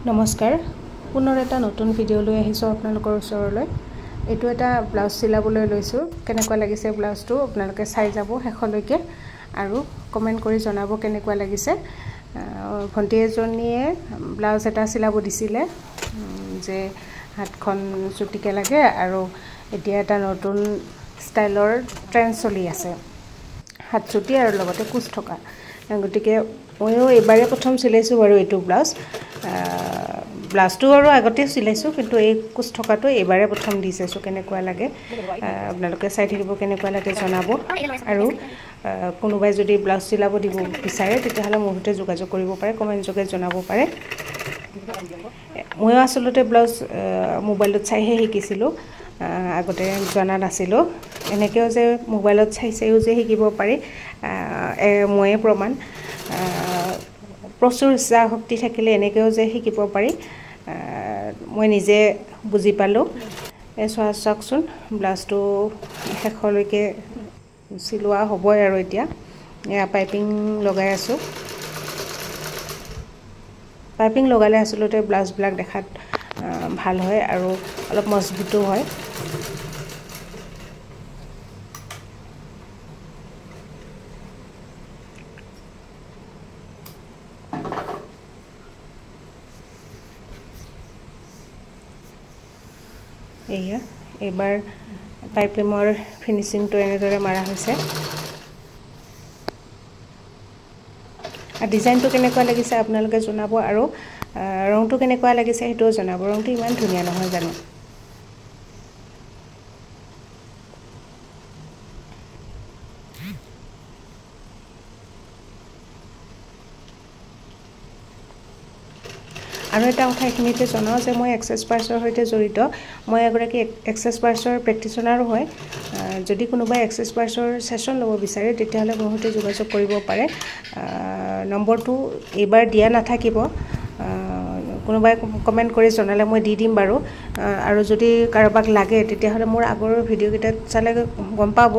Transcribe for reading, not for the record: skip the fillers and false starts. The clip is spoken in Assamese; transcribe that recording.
নমস্কাৰ পুনৰ এটা নতুন ভিডিঅ' লৈ আহিছোঁ আপোনালোকৰ ওচৰলৈ এইটো এটা ব্লাউজ চিলাবলৈ লৈছোঁ কেনেকুৱা লাগিছে ব্লাউজটো আপোনালোকে চাই যাব শেষলৈকে আৰু কমেন্ট কৰি জনাব কেনেকুৱা লাগিছে ভণ্টি এজনীয়ে ব্লাউজ এটা চিলাব দিছিলে যে হাতখন চুটিকে লাগে আৰু এতিয়া এটা নতুন ষ্টাইলৰ ট্ৰেন্ড চলি আছে হাত চুটি আৰু লগতে কুচ থকা গতিকে ময়ো এবাৰে প্ৰথম চিলাইছোঁ বাৰু এইটো ব্লাউজটো আৰু আগতে চিলাইছোঁ কিন্তু এই কুচ থকাটো এবাৰে প্ৰথম দিছেছো কেনেকুৱা লাগে আপোনালোকে চাই থাকিব কেনেকুৱা লাগে জনাব আৰু কোনোবাই যদি ব্লাউজ চিলাব দিব বিচাৰে তেতিয়াহ'লে মোৰ সৈতে যোগাযোগ কৰিব পাৰে কমেন্ট যোগে জনাব পাৰে মই আসলতে ব্লাউজ মোবাইলত চাইহে শিকিছিলোঁ আগতে জনা নাছিলোঁ এনেকেও যে মোবাইলত চাইছেও যে শিকিব পাৰি মই প্ৰমাণ প্ৰচুৰ ইচ্ছা শক্তি থাকিলে এনেকেও যে শিকিব পাৰি মই নিজে বুজি পালোঁ চাওকচোন ব্লাউজটো শেষলৈকে চিলোৱা হ'বই আৰু এতিয়া পাইপিং লগাই আছোঁ পাইপিং লগালে আসলতে ব্লাউজবিলাক দেখাত ভাল হয় আৰু অলপ মজবুতো হয় এয়া এবাৰ পাইপিঙৰ ফিনিশিংটো এনেদৰে মাৰা হৈছে ডিজাইনটো কেনেকুৱা লাগিছে আপোনালোকে জনাব আৰু ৰংটো কেনেকুৱা লাগিছে হেটো জনাব ৰংটো ইমান ধুনীয়া নহয় জানো আৰু এটা কথা এখিনিতে জনাও যে মই এক্সেস পাৰ্চৰ সৈতে জড়িত মই এগৰাকী এক্সেস পাৰ্চৰ প্ৰেক্টিশনাৰো হয় যদি কোনোবাই এক্সেস পাৰ্চৰ সেশন ল'ব বিচাৰে তেতিয়াহ'লে মোৰ সৈতে যোগাযোগ কৰিব পাৰে নম্বৰটো এবাৰ দিয়া নাথাকিব কোনোবাই কমেন্ট কৰি জনালে মই দি দিম বাৰু আৰু যদি কাৰোবাক লাগে তেতিয়াহ'লে মোৰ আগৰ ভিডিঅ' কেইটা চালে গম পাব